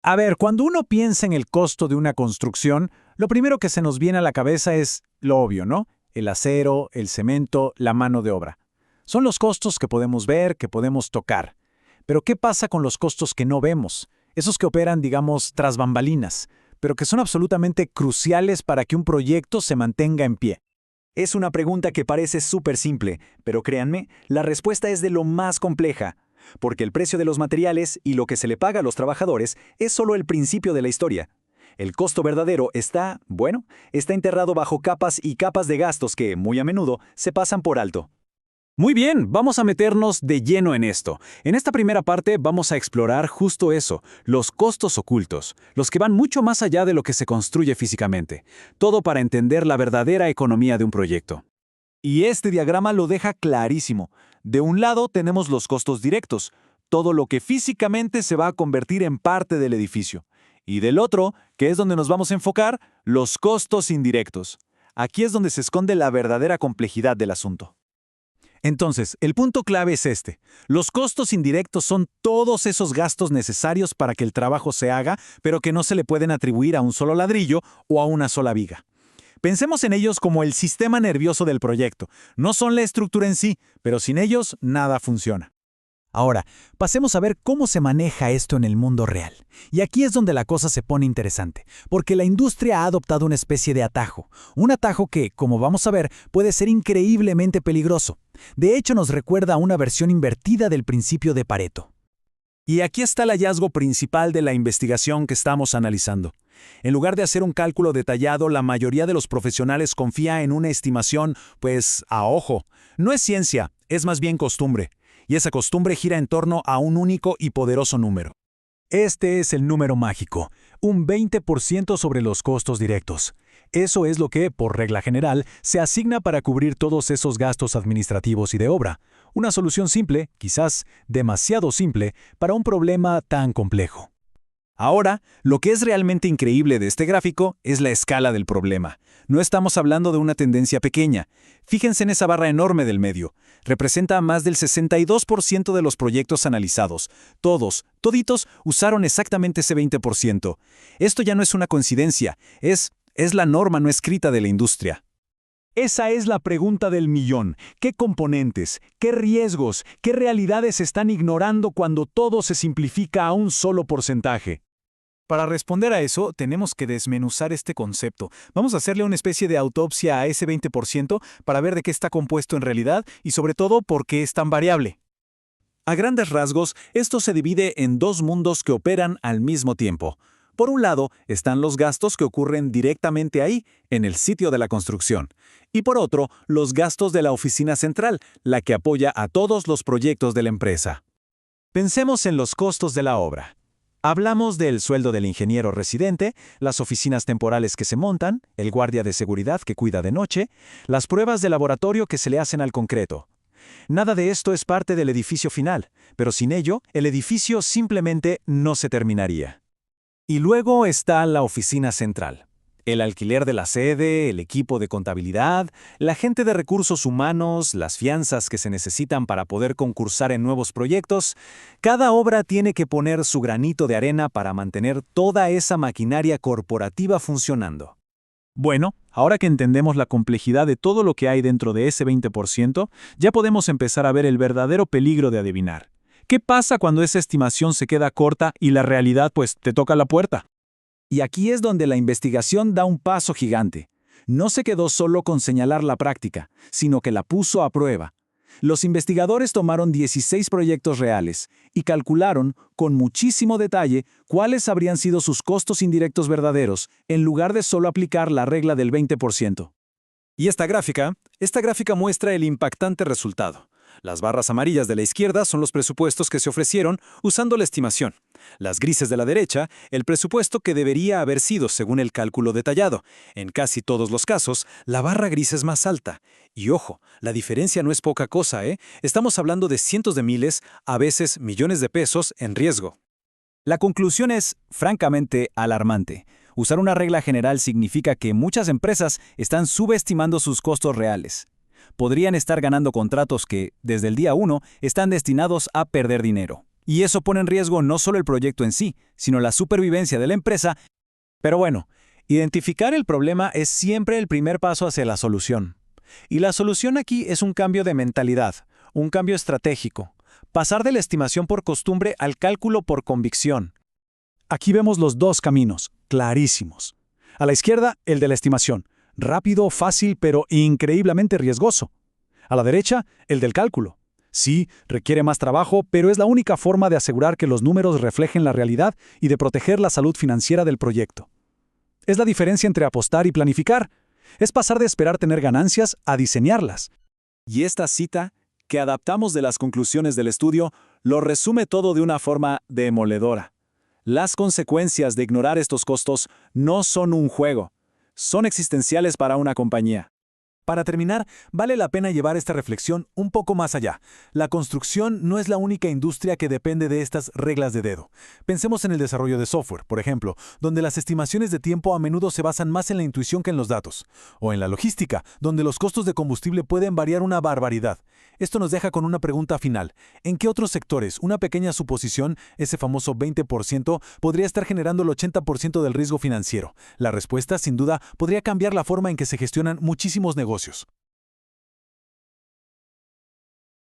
A ver, cuando uno piensa en el costo de una construcción, lo primero que se nos viene a la cabeza es lo obvio, ¿no? El acero, el cemento, la mano de obra. Son los costos que podemos ver, que podemos tocar. Pero ¿qué pasa con los costos que no vemos? Esos que operan, digamos, tras bambalinas, pero que son absolutamente cruciales para que un proyecto se mantenga en pie. Es una pregunta que parece súper simple, pero créanme, la respuesta es de lo más compleja. Porque el precio de los materiales y lo que se le paga a los trabajadores es solo el principio de la historia. El costo verdadero está enterrado bajo capas y capas de gastos que, muy a menudo, se pasan por alto. Muy bien, vamos a meternos de lleno en esto. En esta primera parte vamos a explorar justo eso, los costos ocultos, los que van mucho más allá de lo que se construye físicamente. Todo para entender la verdadera economía de un proyecto. Y este diagrama lo deja clarísimo. De un lado tenemos los costos directos, todo lo que físicamente se va a convertir en parte del edificio. Y del otro, que es donde nos vamos a enfocar, los costos indirectos. Aquí es donde se esconde la verdadera complejidad del asunto. Entonces, el punto clave es este. Los costos indirectos son todos esos gastos necesarios para que el trabajo se haga, pero que no se le pueden atribuir a un solo ladrillo o a una sola viga. Pensemos en ellos como el sistema nervioso del proyecto. No son la estructura en sí, pero sin ellos nada funciona. Ahora, pasemos a ver cómo se maneja esto en el mundo real. Y aquí es donde la cosa se pone interesante, porque la industria ha adoptado una especie de atajo. Un atajo que, como vamos a ver, puede ser increíblemente peligroso. De hecho, nos recuerda a una versión invertida del principio de Pareto. Y aquí está el hallazgo principal de la investigación que estamos analizando. En lugar de hacer un cálculo detallado, la mayoría de los profesionales confía en una estimación, pues, a ojo. No es ciencia, es más bien costumbre. Y esa costumbre gira en torno a un único y poderoso número. Este es el número mágico, un 20% sobre los costos directos. Eso es lo que, por regla general, se asigna para cubrir todos esos gastos administrativos y de obra. Una solución simple, quizás demasiado simple, para un problema tan complejo. Ahora, lo que es realmente increíble de este gráfico es la escala del problema. No estamos hablando de una tendencia pequeña. Fíjense en esa barra enorme del medio. Representa a más del 62% de los proyectos analizados. Toditos, usaron exactamente ese 20%. Esto ya no es una coincidencia, es la norma no escrita de la industria. Esa es la pregunta del millón. ¿Qué componentes, qué riesgos, qué realidades están ignorando cuando todo se simplifica a un solo porcentaje? Para responder a eso, tenemos que desmenuzar este concepto. Vamos a hacerle una especie de autopsia a ese 20% para ver de qué está compuesto en realidad y sobre todo por qué es tan variable. A grandes rasgos, esto se divide en dos mundos que operan al mismo tiempo. Por un lado, están los gastos que ocurren directamente ahí, en el sitio de la construcción. Y por otro, los gastos de la oficina central, la que apoya a todos los proyectos de la empresa. Pensemos en los costos de la obra. Hablamos del sueldo del ingeniero residente, las oficinas temporales que se montan, el guardia de seguridad que cuida de noche, las pruebas de laboratorio que se le hacen al concreto. Nada de esto es parte del edificio final, pero sin ello, el edificio simplemente no se terminaría. Y luego está la oficina central. El alquiler de la sede, el equipo de contabilidad, la gente de recursos humanos, las fianzas que se necesitan para poder concursar en nuevos proyectos. Cada obra tiene que poner su granito de arena para mantener toda esa maquinaria corporativa funcionando. Bueno, ahora que entendemos la complejidad de todo lo que hay dentro de ese 20%, ya podemos empezar a ver el verdadero peligro de adivinar. ¿Qué pasa cuando esa estimación se queda corta y la realidad, pues, te toca la puerta? Y aquí es donde la investigación da un paso gigante. No se quedó solo con señalar la práctica, sino que la puso a prueba. Los investigadores tomaron 16 proyectos reales y calcularon, con muchísimo detalle, cuáles habrían sido sus costos indirectos verdaderos, en lugar de solo aplicar la regla del 20%. Y esta gráfica muestra el impactante resultado. Las barras amarillas de la izquierda son los presupuestos que se ofrecieron usando la estimación. Las grises de la derecha, el presupuesto que debería haber sido según el cálculo detallado. En casi todos los casos, la barra gris es más alta. Y ojo, la diferencia no es poca cosa, ¿eh? Estamos hablando de cientos de miles, a veces millones de pesos en riesgo. La conclusión es, francamente, alarmante. Usar una regla general significa que muchas empresas están subestimando sus costos reales. Podrían estar ganando contratos que, desde el día 1, están destinados a perder dinero. Y eso pone en riesgo no solo el proyecto en sí, sino la supervivencia de la empresa. Pero bueno, identificar el problema es siempre el primer paso hacia la solución. Y la solución aquí es un cambio de mentalidad, un cambio estratégico. Pasar de la estimación por costumbre al cálculo por convicción. Aquí vemos los dos caminos, clarísimos. A la izquierda, el de la estimación. Rápido, fácil, pero increíblemente riesgoso. A la derecha, el del cálculo. Sí, requiere más trabajo, pero es la única forma de asegurar que los números reflejen la realidad y de proteger la salud financiera del proyecto. Es la diferencia entre apostar y planificar. Es pasar de esperar tener ganancias a diseñarlas. Y esta cita, que adaptamos de las conclusiones del estudio, lo resume todo de una forma demoledora. Las consecuencias de ignorar estos costos no son un juego, son existenciales para una compañía. Para terminar, vale la pena llevar esta reflexión un poco más allá. La construcción no es la única industria que depende de estas reglas de dedo. Pensemos en el desarrollo de software, por ejemplo, donde las estimaciones de tiempo a menudo se basan más en la intuición que en los datos. O en la logística, donde los costos de combustible pueden variar una barbaridad. Esto nos deja con una pregunta final. ¿En qué otros sectores una pequeña suposición, ese famoso 20%, podría estar generando el 80% del riesgo financiero? La respuesta, sin duda, podría cambiar la forma en que se gestionan muchísimos negocios.